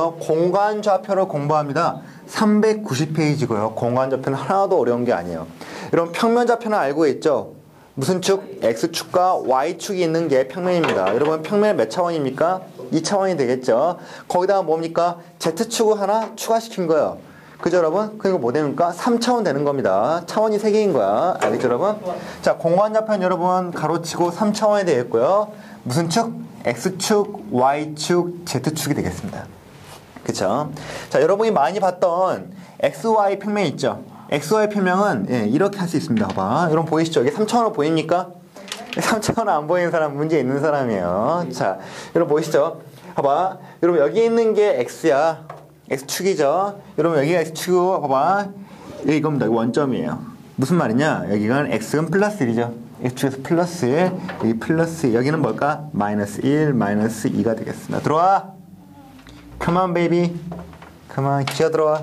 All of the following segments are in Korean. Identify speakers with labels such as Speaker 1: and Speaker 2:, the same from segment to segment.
Speaker 1: 여러분 공간좌표를 공부합니다. 390페이지고요. 공간좌표는 하나도 어려운 게 아니에요. 여러분 평면좌표는 알고 있죠? 무슨 축? X축과 Y축이 있는 게 평면입니다. 여러분 평면이 몇 차원입니까? 2차원이 되겠죠. 거기다가 뭡니까? Z축을 하나 추가시킨 거예요. 그죠 여러분? 그리고 뭐 됩니까? 3차원 되는 겁니다. 차원이 3개인 거야. 알겠죠 여러분? 자, 공간좌표는 여러분 가로치고 3차원이 되겠고요. 무슨 축? X축, Y축, Z축이 되겠습니다. 그쵸? 자, 여러분이 많이 봤던 XY 평면 있죠? XY 평면은 이렇게 할 수 있습니다. 봐봐. 여러분 보이시죠? 이게 3차원으로 보입니까? 3차원 안 보이는 사람 문제 있는 사람이에요. 자, 여러분 보이시죠? 봐봐. 여러분 여기 있는 게 X야. X축이죠? 여러분 여기가 X축이고 봐봐. 이겁니다. 원점이에요. 무슨 말이냐? 여기가 X는 플러스 1이죠. X축에서 플러스 1, 여기 플러스 1. 여기는 뭘까? 마이너스 1, 마이너스 2가 되겠습니다. 들어와! Come on, baby. Come on, 기어 들어와.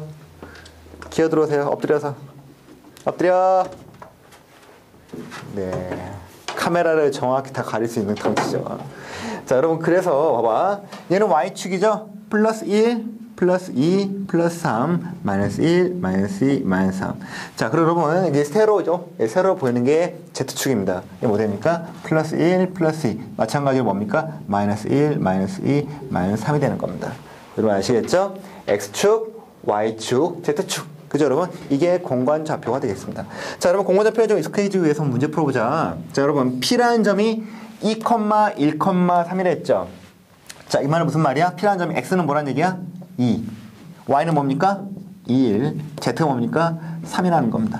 Speaker 1: 기어 들어오세요. 엎드려서. 엎드려! 네. 카메라를 정확히 다 가릴 수 있는 덩치죠. 자, 여러분, 그래서 봐봐. 얘는 Y축이죠? 플러스 1, 플러스 2, 플러스 3, 마이너스 1, 마이너스 2, 마이너스 3. 자, 그럼 여러분, 이게 세로죠? 세로 보이는 게 Z축입니다. 이게 뭐 됩니까? 플러스 1, 플러스 2. 마찬가지로 뭡니까? 마이너스 1, 마이너스 2, 마이너스 3이 되는 겁니다. 여러분 아시겠죠? X축, Y축, Z축. 그죠, 여러분? 이게 공간좌표가 되겠습니다. 자, 여러분, 공간좌표에 좀 익숙해지기 위해서 문제 풀어보자. 자, 여러분, P라는 점이 2, 1, 3이라 했죠? 자, 이 말은 무슨 말이야? P라는 점이 X는 뭐란 얘기야? 2. Y는 뭡니까? 1. Z가 뭡니까? 3이라는 겁니다.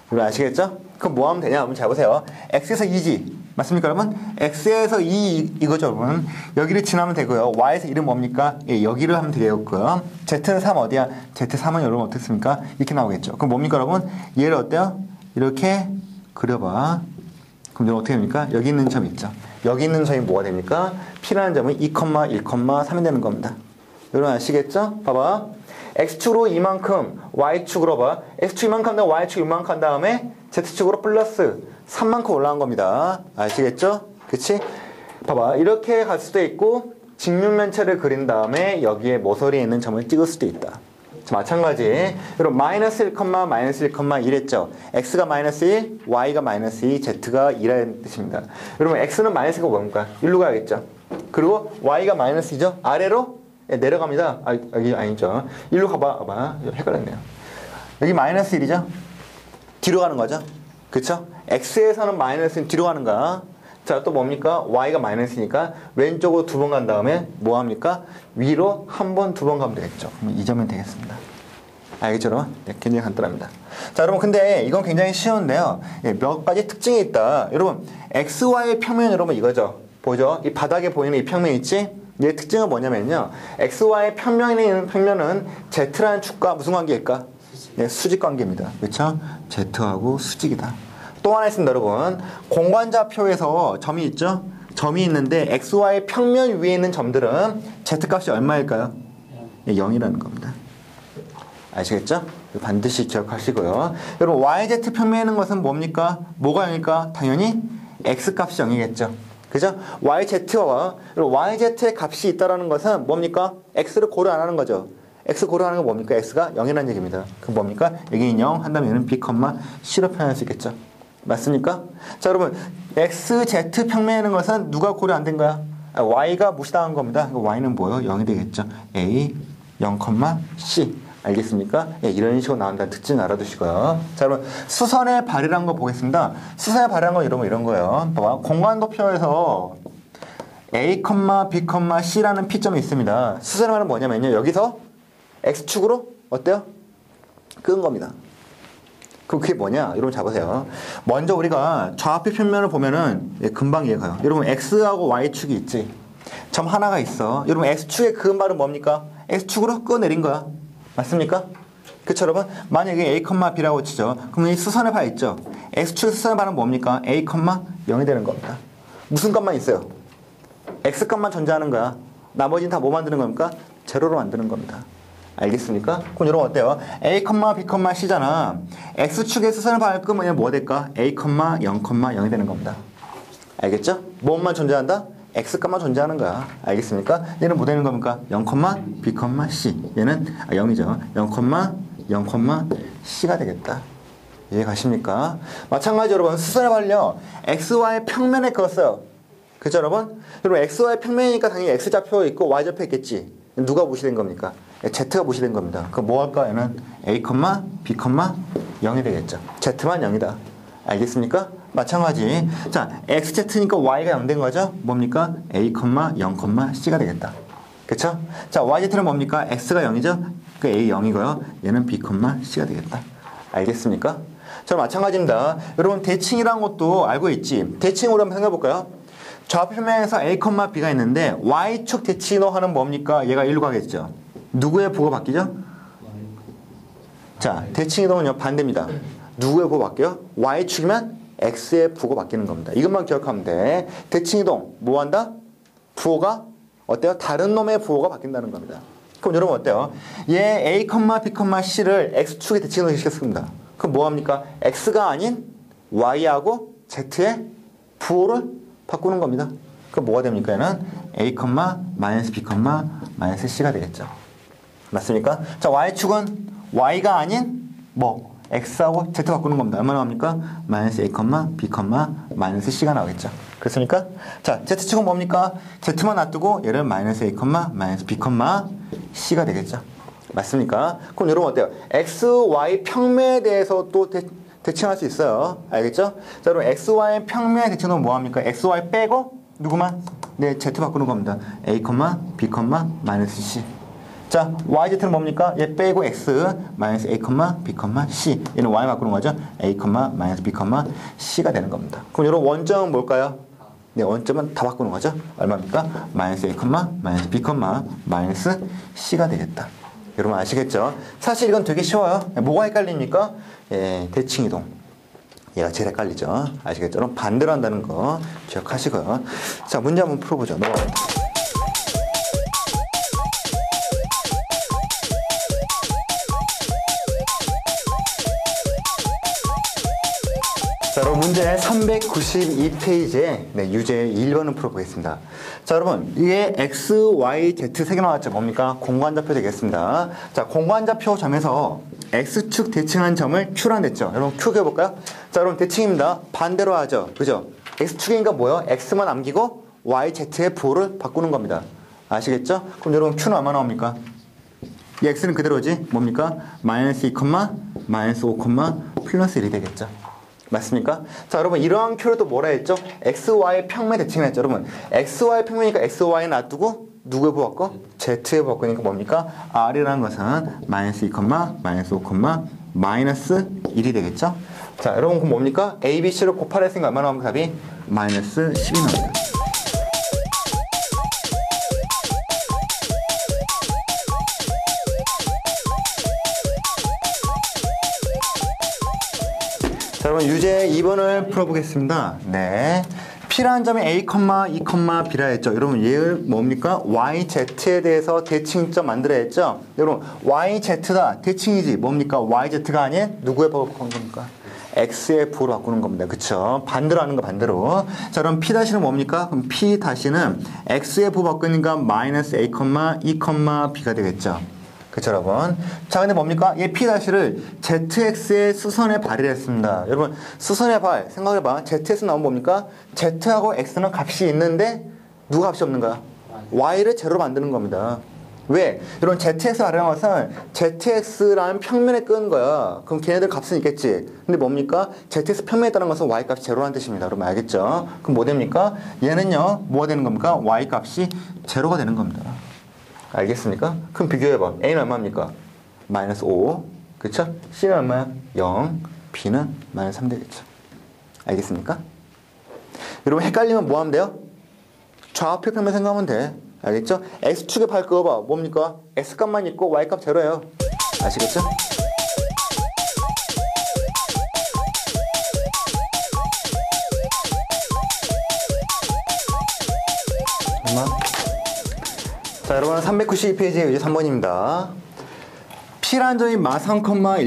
Speaker 1: 여러분 아시겠죠? 그럼 뭐 하면 되냐? 여러분 잘 보세요. X에서 2지. 맞습니까, 여러분? X에서 2 이거죠, 여러분. 여기를 지나면 되고요. Y에서 1은 뭡니까? 예, 여기를 하면 되겠고요. Z는 3 어디야? Z3은 여러분 어떻습니까? 이렇게 나오겠죠. 그럼 뭡니까, 여러분? 얘를 어때요? 이렇게 그려봐. 그럼 여러분 어떻게 됩니까? 여기 있는 점 있죠. 여기 있는 점이 뭐가 됩니까? P라는 점은 2, 1, 3이 되는 겁니다. 여러분 아시겠죠? 봐봐. X축으로 이만큼, Y축으로 봐. X축 이만큼 한 다음에 Y축 이만큼 한 다음에 Z축으로 플러스 3만큼 올라간 겁니다. 아시겠죠? 그치? 봐봐. 이렇게 갈 수도 있고 직육면체를 그린 다음에 여기에 모서리에 있는 점을 찍을 수도 있다. 자, 마찬가지. 여러분 마이너스 1, 마이너스 1, 1 했죠? X가 마이너스 1, Y가 마이너스 2, Z가 2라는 뜻입니다. 여러분 X는 마이너스가 뭡니까? 1로 가야겠죠? 그리고 Y가 마이너스 2죠? 아래로 내려갑니다. 여기 아니죠. 1로 가봐. 헷갈렸네요. 여기 마이너스 1이죠? 뒤로 가는 거죠? 그쵸? X에서는 마이너스는 뒤로 가는 거야. 자, 또 뭡니까? Y가 마이너스니까 왼쪽으로 2번 간 다음에 뭐 합니까? 위로 1번, 2번 가면 되겠죠. 그럼 이 점은 되겠습니다. 알겠죠, 여러분? 네, 굉장히 간단합니다. 자, 여러분, 근데 이건 굉장히 쉬운데요. 몇 가지 특징이 있다. 여러분, XY 평면 여러분 이거죠? 보죠? 이 바닥에 보이는 이 평면 있지? 얘의 특징은 뭐냐면요. XY 평면에 있는 평면은 Z라는 축과 무슨 관계일까? 네, 수직 관계입니다. 그렇죠? Z하고 수직이다. 또 하나 있습니다, 여러분. 공간좌표에서 점이 있죠? 점이 있는데 XY 평면 위에 있는 점들은 Z값이 얼마일까요? 네, 0이라는 겁니다. 아시겠죠? 반드시 기억하시고요. 여러분, YZ 평면에 있는 것은 뭡니까? 뭐가 0일까? 당연히 X값이 0이겠죠. 그죠? YZ와 YZ의 값이 있다라는 것은 뭡니까? X를 고려 안 하는 거죠. X 고려하는 건 뭡니까? X가 0이라는 얘기입니다. 그럼 뭡니까? 여기는 0 한다면 얘는 B, C로 표현할 수 있겠죠. 맞습니까? 자, 여러분 XZ 평면에 있는 것은 누가 고려 안 된 거야? Y가 무시당한 겁니다. Y는 뭐예요? 0이 되겠죠. A 0, C 알겠습니까? 예, 이런 식으로 나온다는 특징 알아두시고요. 자, 여러분 수선의 발이라는 거 보겠습니다. 수선의 발이라는 건 여러분 이런 거예요. 봐봐. 공간도표에서 A, B, C라는 P점이 있습니다. 수선의 발은 뭐냐면요. 여기서 X축으로 어때요? 끄은 겁니다. 그럼 그게 뭐냐? 여러분 잡으세요. 먼저 우리가 좌표 평면을 보면은 금방 이해가요. 여러분 X하고 Y축이 있지. 점 하나가 있어. 여러분 X축의 그은 발은 뭡니까? X축으로 끄어내린 거야. 맞습니까? 그쵸 여러분? 만약에 A, B라고 치죠. 그럼 이 수선의 발 있죠? X축의 수선의 발은 뭡니까? A, 0이 되는 겁니다. 무슨 값만 있어요? X값만 존재하는 거야. 나머지는 다 뭐 만드는 겁니까? 제로로 만드는 겁니다. 알겠습니까? 그럼 여러분 어때요? A, B, C잖아. X축의 수선을 밟으면 뭐 될까? A, 0, 0이 되는 겁니다. 알겠죠? 뭐만 존재한다? x값만 존재하는 거야. 알겠습니까? 얘는 뭐 되는 겁니까? 0, b, c. 얘는 0이죠. 0, c가 되겠다. 이해 가십니까? 마찬가지 여러분 수선의 발요 xy 평면에 그었어요. 그죠 여러분? 여러분 xy 평면이니까 당연히 x좌표 있고 y좌표 있겠지. 누가 무시된 겁니까? z가 무시된 겁니다. 그럼 뭐 할까? 얘는 a, b, 0이 되겠죠. z만 0이다. 알겠습니까? 마찬가지. 자, xz니까 y가 0 된 거죠? 뭡니까? a, 0, c가 되겠다. 그쵸? 자, yz는 뭡니까? x가 0이죠? 그 a 0이고요. 얘는 b, c가 되겠다. 알겠습니까? 자, 마찬가지입니다. 여러분 대칭이라는 것도 알고 있지? 대칭으로 한번 생각해볼까요? 좌표면에서 a, b가 있는데 y축 대칭으로 하는 뭡니까? 얘가 1로 가겠죠. 누구의 부호가 바뀌죠? 자, 대칭이동은요 반대입니다. 누구의 부호가 바뀌어요? y축이면 x의 부호가 바뀌는 겁니다. 이것만 기억하면 돼. 대칭이동 뭐 한다? 부호가 어때요? 다른 놈의 부호가 바뀐다는 겁니다. 그럼 여러분 어때요? 얘 a, b, c를 x축의 대칭으로 시켰습니다. 그럼 뭐합니까? x가 아닌 y하고 z의 부호를 바꾸는 겁니다. 그럼 뭐가 됩니까? 얘는 a, b, c가 되겠죠. 맞습니까? 자, y축은 y가 아닌 뭐 x하고 z 바꾸는 겁니다. 얼마나 나옵니까? a, b, c가 나오겠죠. 그렇습니까? 자, z축은 뭡니까? z만 놔두고 얘를 a, b, c가 되겠죠. 맞습니까? 그럼 여러분 어때요? x, y 평면에 대해서 또 대칭할 수 있어요. 알겠죠? 자, 그럼 x, y 평면의 대칭은 뭐합니까? x, y 빼고 누구만? 네, z 바꾸는 겁니다. a, b, c. 자, yz는 뭡니까? 얘 빼고 x, a, b, c. 얘는 y 바꾸는 거죠? a, b, c가 되는 겁니다. 그럼 여러분 원점은 뭘까요? 네, 원점은 다 바꾸는 거죠? 얼마입니까? a, b, c가 되겠다. 여러분 아시겠죠? 사실 이건 되게 쉬워요. 뭐가 헷갈립니까? 예, 대칭이동. 얘가 제일 헷갈리죠? 아시겠죠? 그럼 반대로 한다는 거 기억하시고요. 자, 문제 한번 풀어보죠. 넘어갑니다. 자, 여러분 문제 392페이지에 네, 유제 1번을 풀어보겠습니다. 자, 여러분 이게 x, y, z 세 개 나왔죠. 뭡니까? 공간좌표 되겠습니다. 자, 공간좌표 점에서 x축 대칭한 점을 q란 했죠. 여러분 q 해볼까요? 자, 여러분 대칭입니다. 반대로 하죠. 그죠? x축이니까 뭐요? x만 남기고 y, z의 부호를 바꾸는 겁니다. 아시겠죠? 그럼 여러분 q는 얼마 나옵니까? 이 x는 그대로지. 뭡니까? -2, -5, 플러스 1이 되겠죠. 맞습니까? 자, 여러분 이러한 큐를 또 뭐라 했죠? XY 평면 대칭을 했죠. 여러분 XY 평면이니까 XY 놔두고 누구에 부었고? Z에 부었으니까 뭡니까? R이라는 것은 -2, -5, -1이 되겠죠? 자, 여러분 그럼 뭡니까? A, B, C를 곱하라 했으니까 얼마 나오면 답이 -10이 나옵니다. 자, 여러분 유제 2번을 풀어보겠습니다. 네, P라는 점이 A, 2, B라 했죠. 여러분 얘를 뭡니까? YZ에 대해서 대칭점 만들어야 했죠. 여러분 YZ다 대칭이지 뭡니까? YZ가 아닌 누구의 부호로 바꾸는 겁니까? X의 부호로 바꾸는 겁니다. 그쵸? 반대로 하는 거 반대로. 자, 그럼 P 다시는 뭡니까? 그럼 P 다시는 X의 부호 바꾸니까 -A, E, B가 되겠죠. 그쵸, 여러분? 자, 근데 뭡니까? 얘 P-를 ZX의 수선에 발휘를 했습니다. 여러분, 수선의 발, 생각해봐. ZX 나오면 뭡니까? Z하고 X는 값이 있는데, 누가 값이 없는 거야? Y를 제로로 만드는 겁니다. 왜? 여러분, ZX 발휘한 것은 ZX라는 평면에 끄는 거야. 그럼 걔네들 값은 있겠지. 근데 뭡니까? ZX 평면에 따른 것은 Y 값이 제로라는 뜻입니다. 여러분, 알겠죠? 그럼 뭐 됩니까? 얘는요, 뭐가 되는 겁니까? Y 값이 제로가 되는 겁니다. 알겠습니까? 그럼 비교해봐. A는 얼마입니까? -5. 그쵸? C는 얼마야? 0. B는 -3 되겠죠. 알겠습니까? 여러분 헷갈리면 뭐 하면 돼요? 좌표 평면 생각하면 돼. 알겠죠? X축에 발 그어봐. 뭡니까? X값만 있고 Y값 제로예요. 아시겠죠? 자, 여러분 392페이지의 유제 3번입니다. P라는 점이 -3,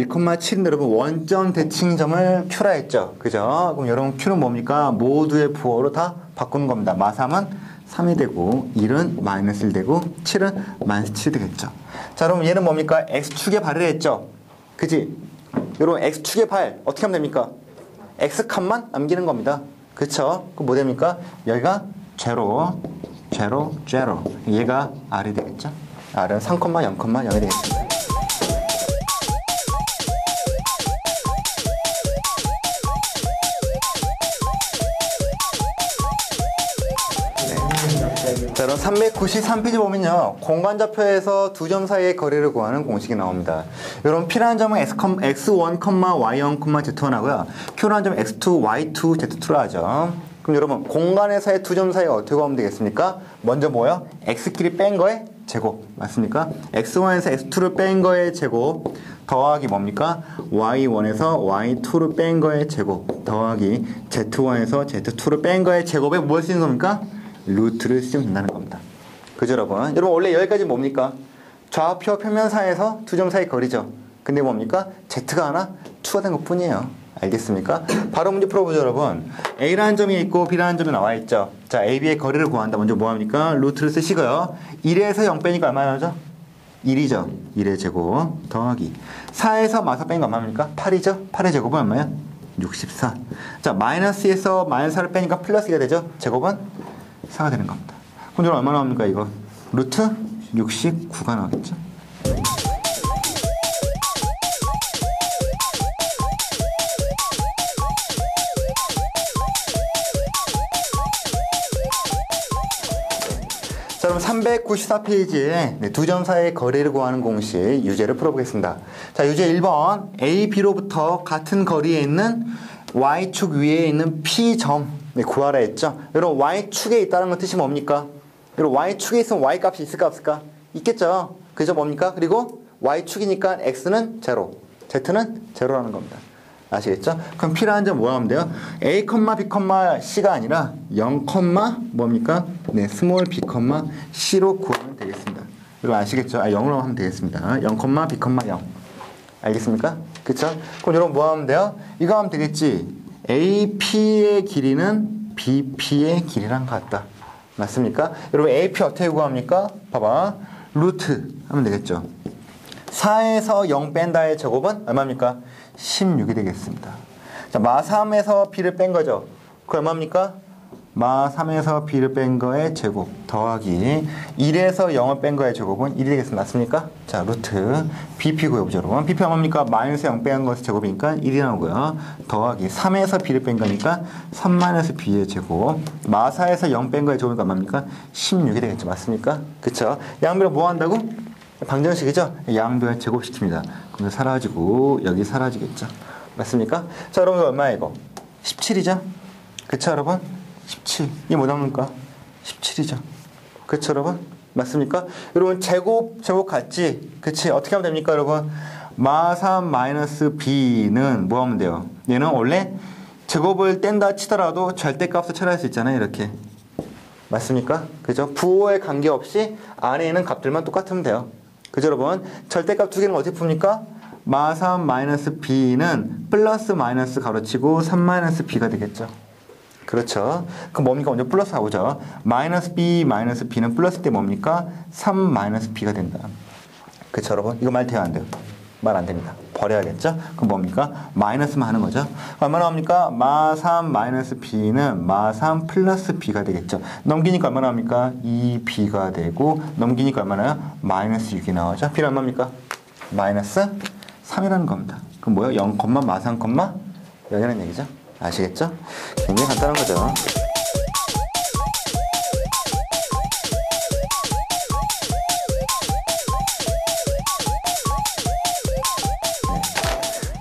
Speaker 1: 1,7인데 여러분 원점 대칭점을 Q라 했죠. 그죠? 그럼 여러분 Q는 뭡니까? 모두의 부호로 다 바꾸는 겁니다. -3은 3이 되고 1은 마이너스 1 되고 7은 마이너스 7 되겠죠. 자, 그럼 얘는 뭡니까? x축의 발을 했죠. 그지? 여러분 x축의 발 어떻게 하면 됩니까? x값만 남기는 겁니다. 그쵸? 그럼 뭐 됩니까? 여기가 제로, 제로, 제로. 얘가 r이 되겠죠? r은 3,0,0,0이 되겠습니다. 자, 그럼 393페이지 보면요. 공간좌표에서 두 점 사이의 거리를 구하는 공식이 나옵니다. 여러분, P라는 점은 x1, y1, z1 하고요. Q라는 점은 x2, y2, z2로 하죠. 그럼 여러분, 공간에서의 두 점 사이가 어떻게 구하면 되겠습니까? 먼저 뭐요? x끼리 뺀 거의 제곱. 맞습니까? x1에서 x2를 뺀 거의 제곱 더하기 뭡니까? y1에서 y2를 뺀 거의 제곱 더하기 z1에서 z2를 뺀 거의 제곱에 뭘 쓰는 겁니까? 루트를 쓰면 된다는 겁니다. 그죠, 여러분? 여러분, 원래 여기까지 뭡니까? 좌표 평면사에서 두 점 사이 거리죠. 근데 뭡니까? z가 하나 추가된 것 뿐이에요. 알겠습니까? 바로 문제 풀어보죠, 여러분. A라는 점이 있고 B라는 점이 나와 있죠. 자, A, B의 거리를 구한다. 먼저 뭐 합니까? 루트를 쓰시고요. 1에서 0 빼니까 얼마 나오죠? 1이죠. 1의 제곱 더하기 4에서 마사 빼니까 얼마입니까? 8이죠. 8의 제곱은 얼마야? 64. 자, 마이너스에서 마이너스 4를 빼니까 플러스가 되죠. 제곱은 4가 되는 겁니다. 그럼 여러분 얼마 나옵니까 이거? 루트 69가 나오겠죠? 자, 그럼 394페이지에 두 점 사이의 거리를 구하는 공식 유제를 풀어보겠습니다. 자, 유제 1번 A, B로부터 같은 거리에 있는 Y축 위에 있는 P점 구하라 했죠. 여러분 Y축에 있다는 건 뜻이 뭡니까? 여러분 Y축에 있으면 Y값이 있을까 없을까? 있겠죠. 그죠? 뭡니까? 그리고 Y축이니까 X는 제로, Z는 제로라는 겁니다. 아시겠죠? 그럼 P라는 점 뭐 하면 돼요? A, B, C가 아니라 0, 뭡니까? 네, 스몰 B, C로 구하면 되겠습니다. 여러분 아시겠죠? 0으로 하면 되겠습니다. 0, B, 0. 알겠습니까? 그쵸? 그럼 여러분 뭐 하면 돼요? 이거 하면 되겠지? AP의 길이는 BP의 길이랑 같다. 맞습니까? 여러분 AP 어떻게 구합니까? 봐봐. 루트 하면 되겠죠? 4에서 0 뺀다의 제곱은 얼마입니까? 16이 되겠습니다. 자, 마3에서 B를 뺀 거죠. 그 얼마입니까? 마3에서 B를 뺀 거의 제곱 더하기 1에서 0을 뺀 거의 제곱은 1이 되겠습니다. 맞습니까? 자, 루트 BP 구해보죠, 여러분. BP 얼마입니까? 마이너스 0 뺀 것의 제곱이니까 1이 나오고요. 더하기 3에서 B를 뺀 거니까 3 마이너스 B의 제곱 마4에서 0 뺀 거의 제곱이니까 얼마입니까? 16이 되겠죠. 맞습니까? 그쵸? 양변을 뭐 한다고? 방정식이죠? 양변을 제곱시킵니다. 그럼 사라지고 여기 사라지겠죠. 맞습니까? 자, 여러분 얼마야 이거? 17이죠? 그쵸, 여러분? 17. 이게 뭐 나옵니까? 17이죠. 그쵸, 여러분? 맞습니까? 여러분, 제곱 같지? 그치? 어떻게 하면 됩니까, 여러분? 마3 마이너스 B는 뭐 하면 돼요? 얘는 원래 제곱을 뗀다 치더라도 절대값을 찾아낼 수 있잖아요, 이렇게. 맞습니까? 그죠? 부호에 관계없이 안에 있는 값들만 똑같으면 돼요. 그죠, 여러분? 절대값 두 개는 어떻게 풉니까? 마3 마이너스 B는 플러스 마이너스 가로치고 3 마이너스 B가 되겠죠. 그렇죠. 그럼 뭡니까? 먼저 플러스 하고죠. 마이너스 B, 마이너스 B는 플러스 때 뭡니까? 3 마이너스 B가 된다. 그렇죠, 여러분? 이거 말 돼요, 안 돼요? 말 안 됩니다. 버려야겠죠? 그럼 뭡니까? 마이너스만 하는 거죠. 얼마나 합니까? 마3 마이너스 B는 마3 플러스 B가 되겠죠. 넘기니까 얼마나 합니까? 2B가 되고, 넘기니까 얼마나요? 마이너스 6이 나오죠. B는 얼마입니까? 마이너스 3이라는 겁니다. 그럼 뭐예요? 0, 마3, 0이라는 얘기죠. 아시겠죠? 굉장히 간단한 거죠.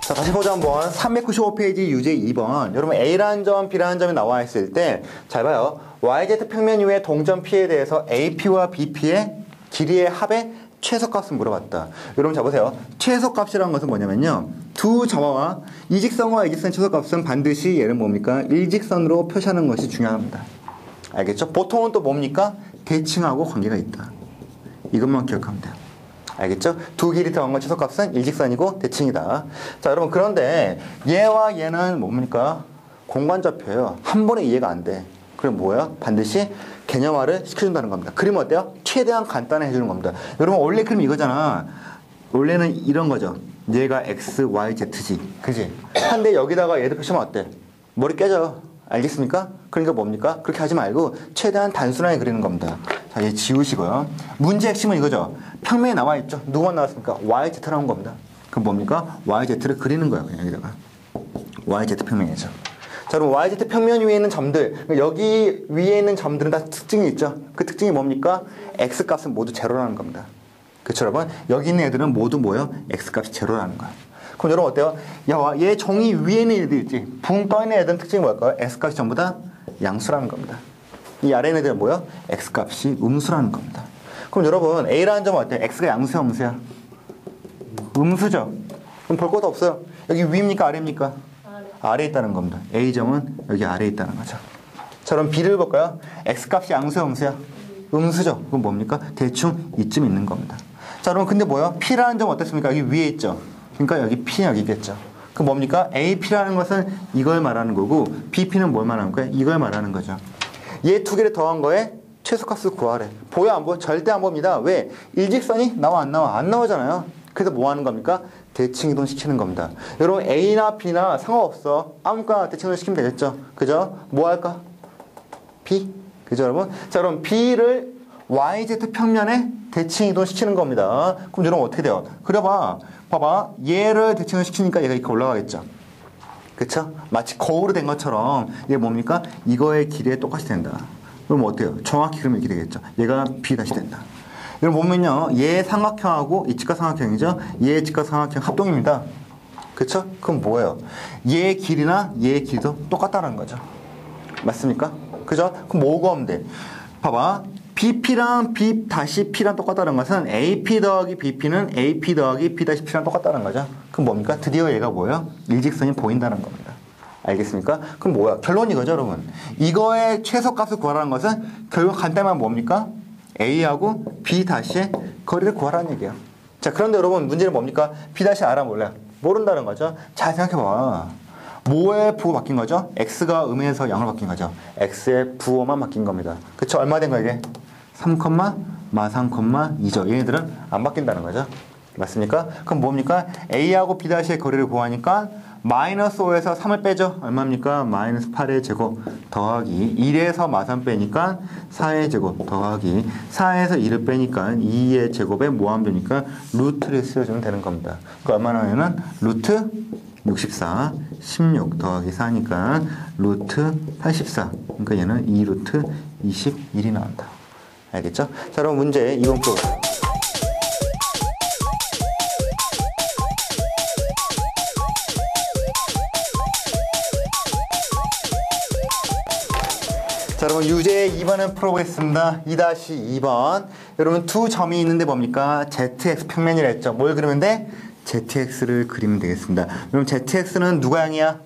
Speaker 1: 자, 다시 보자 한번. 395페이지 유제 2번. 여러분 A라는 점, B라는 점이 나와 있을 때 잘 봐요. YZ 평면 위의 동점 P에 대해서 AP와 BP의 길이의 합의 최소값을 물어봤다. 여러분 자 보세요. 최소값이라는 것은 뭐냐면요. 두 점화와 이직선과 이직선의 최소값은 반드시 얘를 뭡니까? 일직선으로 표시하는 것이 중요합니다. 알겠죠? 보통은 또 뭡니까? 대칭하고 관계가 있다. 이것만 기억하면 돼요. 알겠죠? 두 길이 더한 건 최소값은 일직선이고 대칭이다. 자, 여러분 그런데 얘와 얘는 뭡니까? 공간좌표예요. 한 번에 이해가 안 돼. 그럼 뭐예요? 반드시 개념화를 시켜준다는 겁니다. 그림 어때요? 최대한 간단히 해주는 겁니다. 여러분 원래 그림 이거잖아. 원래는 이런 거죠. 얘가 x, y, z지. 그지? 한데 여기다가 얘들 표시하면 어때? 머리 깨져. 알겠습니까? 그러니까 뭡니까? 그렇게 하지 말고 최대한 단순하게 그리는 겁니다. 자, 얘 지우시고요. 문제 핵심은 이거죠. 평면에 나와 있죠. 누가 나왔습니까? y, z 나온 겁니다. 그럼 뭡니까? y, z를 그리는 거예요. 그냥 여기다가. y, z 평면이죠. 자, 그럼 y, z 평면 위에 있는 점들, 여기 위에 있는 점들은 다 특징이 있죠. 그 특징이 뭡니까? x 값은 모두 제로라는 겁니다. 그쵸, 여러분? 여기 있는 애들은 모두 뭐예요? x 값이 제로라는 거예요. 그럼 여러분 어때요? 야, 얘 종이 위에 있는 애들 있지? 붕 떠있는 애들은 특징이 뭘까요? x 값이 전부 다 양수라는 겁니다. 이 아래 있는 애들은 뭐예요? x 값이 음수라는 겁니다. 그럼 여러분 a라는 점은 어때요? x가 양수야, 음수야? 음수죠. 그럼 볼 것도 없어요. 여기 위입니까, 아래입니까? 아래에 있다는 겁니다. a점은 여기 아래에 있다는 거죠. 자, 그럼 b를 볼까요? x 값이 양수야, 음수야? 음수죠. 그럼 뭡니까? 대충 이쯤 있는 겁니다. 자, 그럼 근데 뭐야? p라는 점은 어떻습니까? 여기 위에 있죠. 그러니까 여기 P 여기겠죠. 그럼 뭡니까? AP라는 것은 이걸 말하는 거고 BP는 뭘 말하는 거예요? 이걸 말하는 거죠. 얘 두 개를 더한 거에 최소값을 구하래. 보여 안 보여? 절대 안 봅니다. 왜? 일직선이 나와 안 나와? 안 나오잖아요. 그래서 뭐 하는 겁니까? 대칭이동 시키는 겁니다. 여러분 A나 B나 상관없어. 아무거나 대칭이동 시키면 되겠죠. 그죠? 뭐 할까? B. 그죠 여러분? 자, 그럼 B를 YZ 평면에 대칭이동 시키는 겁니다. 그럼 여러분 어떻게 돼요? 그려봐. 봐봐. 얘를 대칭을 시키니까 얘가 이렇게 올라가겠죠. 그쵸? 마치 거울이 된 것처럼 얘 뭡니까? 이거의 길이에 똑같이 된다. 그럼 어때요? 정확히 그리면 이렇게 되겠죠. 얘가 B 다시 된다. 여러분 보면요. 얘 삼각형하고 이 직각 삼각형이죠. 얘 직각 삼각형 합동입니다. 그쵸? 그럼 뭐예요? 얘 길이나 얘 길이도 똑같다는 거죠. 맞습니까? 그죠? 그럼 뭐 구하면 돼? 봐봐. BP랑 B 다시 P랑 똑같다는 것은 AP 더하기 BP는 AP 더하기 B 다시 P랑 똑같다는 거죠. 그럼 뭡니까? 드디어 얘가 뭐예요? 일직선이 보인다는 겁니다. 알겠습니까? 그럼 뭐야? 결론이 이거죠, 여러분. 이거의 최소값을 구하라는 것은 결국 간단하면 뭡니까? A하고 B 다시의 거리를 구하라는 얘기예요. 자, 그런데 여러분 문제는 뭡니까? B 다시 알아 몰라요? 모른다는 거죠. 잘 생각해봐. 뭐의 부호 바뀐 거죠? x가 음에서 0으로 바뀐 거죠. x의 부호만 바뀐 겁니다. 그쵸? 얼마 된 거야 이게? 3, 마 3, 2죠. 얘네들은 안 바뀐다는 거죠. 맞습니까? 그럼 뭡니까? a하고 b''의 거리를 구하니까 마이너스 5에서 3을 빼죠. 얼마입니까? 마이너스 8의 제곱 더하기 1에서 마 3 빼니까 4의 제곱 더하기 4에서 2를 빼니까 2의 제곱에 뭐하면 되니까 루트를 쓰여주면 되는 겁니다. 그 얼마나 하면은 루트 64, 16 더하기 4니까 루트 84. 그러니까 얘는 2루트 21이 나온다. 알겠죠? 자, 그럼 문제 이번 표. 자, 여러분 유제 2번을 풀어보겠습니다. 2-2번. 여러분 두 점이 있는데 뭡니까? ZX 평면이라 했죠. 뭘 그리면 돼? ZX를 그리면 되겠습니다. 그럼 ZX는 누가 0이야?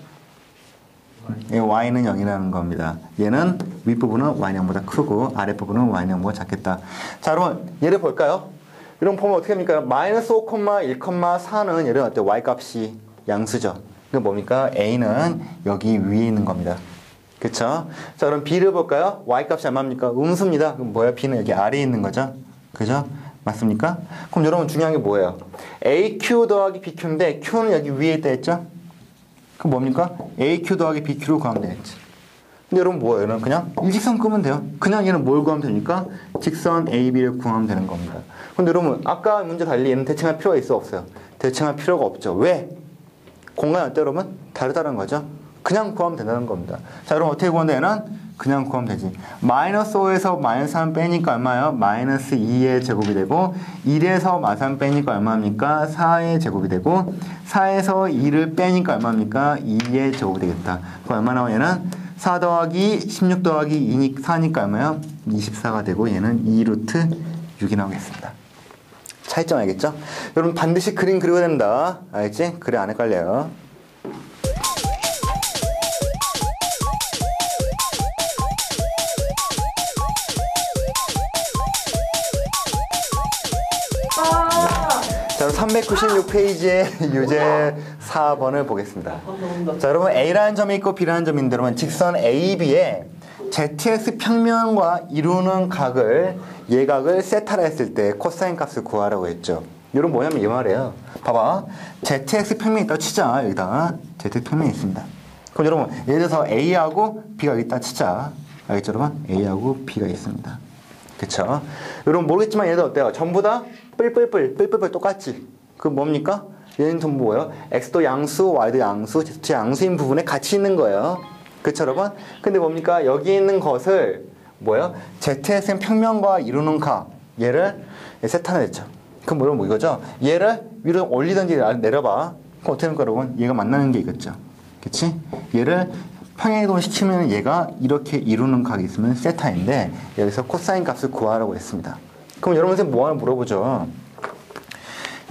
Speaker 1: Y는 0이라는 겁니다. 얘는 윗부분은 Y형보다 크고 아랫부분은 Y형보다 작겠다. 자, 여러분 얘를 볼까요? 여러분 보면 어떻게 합니까? 마이너스 5, 1,4는 얘는 어때? Y 값이 양수죠. 그럼 뭡니까? A는 여기 위에 있는 겁니다. 그쵸? 자, 그럼 B를 볼까요? Y 값이 얼마입니까? 음수입니다. 그럼 뭐야? B는 여기 아래에 있는 거죠. 그죠? 맞습니까? 그럼 여러분 중요한 게 뭐예요? AQ 더하기 BQ인데 Q는 여기 위에 있다 했죠? 그럼 뭡니까? AQ 더하기 BQ를 구하면 되겠지. 근데 여러분 뭐예요? 여러분 그냥 일직선 끄면 돼요. 그냥 얘는 뭘 구하면 되니까 직선 AB를 구하면 되는 겁니다. 근데 여러분 아까 문제 달리 얘는 대칭할 필요가 있어 없어요? 대칭할 필요가 없죠. 왜? 공간이 어때 여러분? 다르다는 거죠. 그냥 구하면 된다는 겁니다. 자, 여러분 어떻게 구하면 되는? 그냥 구하면 되지. 마이너스 5에서 마이너스 3 빼니까 얼마예요? 마이너스 2의 제곱이 되고 1에서 마 3 빼니까 얼마입니까? 4의 제곱이 되고 4에서 2를 빼니까 얼마입니까? 2의 제곱이 되겠다. 그럼 얼마 나와 얘는? 4 더하기 16 더하기 4니까 얼마예요? 24가 되고 얘는 2루트 6이 나오겠습니다. 차이점 알겠죠? 여러분 반드시 그림 그려야 된다. 알겠지? 그래 안 헷갈려요. 자, 396페이지의 유제 4번을 보겠습니다. 자, 여러분 A라는 점이 있고 B라는 점인데 여러분 직선 AB에 ZX 평면과 이루는 각을 예각을 세타라 했을 때 코사인 값을 구하라고 했죠. 이건 뭐냐면 이 말이에요. 봐봐. ZX 평면이 있다고 치자. 여기다가 ZX 평면이 있습니다. 그럼 여러분 예를 들어서 A하고 B가 여기 있다 치자. 알겠죠 여러분? A하고 B가 있습니다. 그쵸? 여러분 모르겠지만 얘들 어때요? 전부 다 뿔뿔뿔 똑같지? 그럼 뭡니까? 얘는 전부 뭐예요? X도 양수, Y도 양수, Z도 양수인 부분에 같이 있는 거예요. 그쵸 여러분? 근데 뭡니까? 여기 있는 것을 뭐예요? ZSM 평면과 이루는 각 얘를 세타나 했죠. 그럼 여러분 뭐 이거죠? 얘를 위로 올리든지 내려봐. 그럼 어떻게 될까 여러분? 얘가 만나는 게 있겠죠. 그치? 얘를 평행이동을 시키면 얘가 이렇게 이루는 각이 있으면 세타인데 여기서 코사인 값을 구하라고 했습니다. 그럼 여러분 선생님 뭐 하나 물어보죠.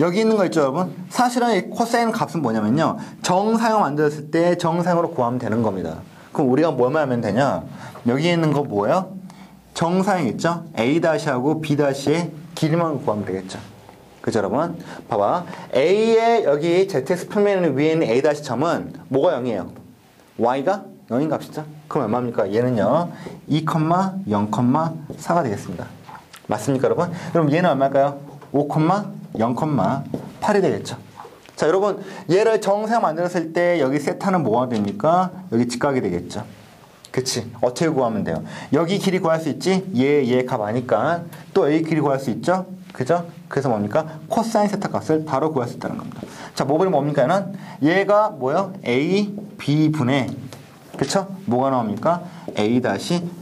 Speaker 1: 여기 있는 거 있죠 여러분? 사실은 이 코사인 값은 뭐냐면요. 정사형 만들었을 때 정사형으로 구하면 되는 겁니다. 그럼 우리가 뭐만 하면 되냐? 여기 있는 거 뭐예요? 정사형 있죠? A-하고 B-의 길이만 구하면 되겠죠. 그죠 여러분? 봐봐. A의 여기 ZX 평면 위에 있는 A-점은 뭐가 0이에요? Y가 0인 값이죠? 그럼 얼마입니까? 얘는요 2,0,4가 되겠습니다. 맞습니까 여러분? 그럼 얘는 얼마일까요? 5,0,8이 되겠죠. 자 여러분 얘를 정사형 만들었을 때 여기 세타는 뭐가 됩니까? 여기 직각이 되겠죠. 그치? 어떻게 구하면 돼요? 여기 길이 구할 수 있지? 얘 값 아니까 또 여기 길이 구할 수 있죠? 그죠? 그래서 뭡니까? 코사인 세타 값을 바로 구할 수 있다는 겁니다. 자, 뭐 그러면 뭡니까? 얘는 얘가 뭐요? A, B 분의 그쵸? 뭐가 나옵니까? A-,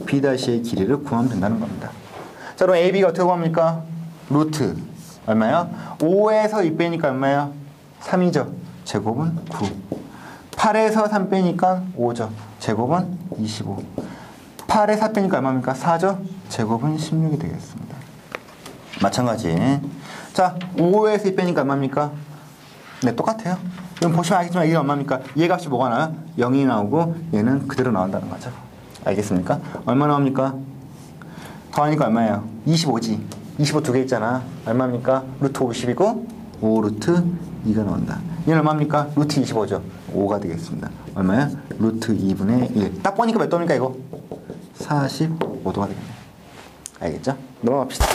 Speaker 1: B-의 길이를 구하면 된다는 겁니다. 자, 그럼 A, B가 어떻게 구합니까? 루트 얼마요? 5에서 2 빼니까 얼마요? 3이죠. 제곱은 9. 8에서 3 빼니까 5죠. 제곱은 25. 8에 4 빼니까 얼마입니까? 4죠. 제곱은 16이 되겠습니다. 마찬가지. 자, 5에서 2 빼니까 얼마입니까? 네, 똑같아요. 그럼 보시면 알겠지만 이게 얼마입니까? 얘 값이 뭐가 나와요? 0이 나오고 얘는 그대로 나온다는 거죠. 알겠습니까? 얼마 나옵니까? 더하니까 얼마예요? 25지. 25 두 개 있잖아. 얼마입니까? 루트 50이고 5 루트 2가 나온다. 얘는 얼마입니까? 루트 25죠. 5가 되겠습니다. 얼마야? 루트 2분의 1. 딱 보니까 몇 도입니까 이거? 45도가 되겠네. 알겠죠? 넘어갑시다.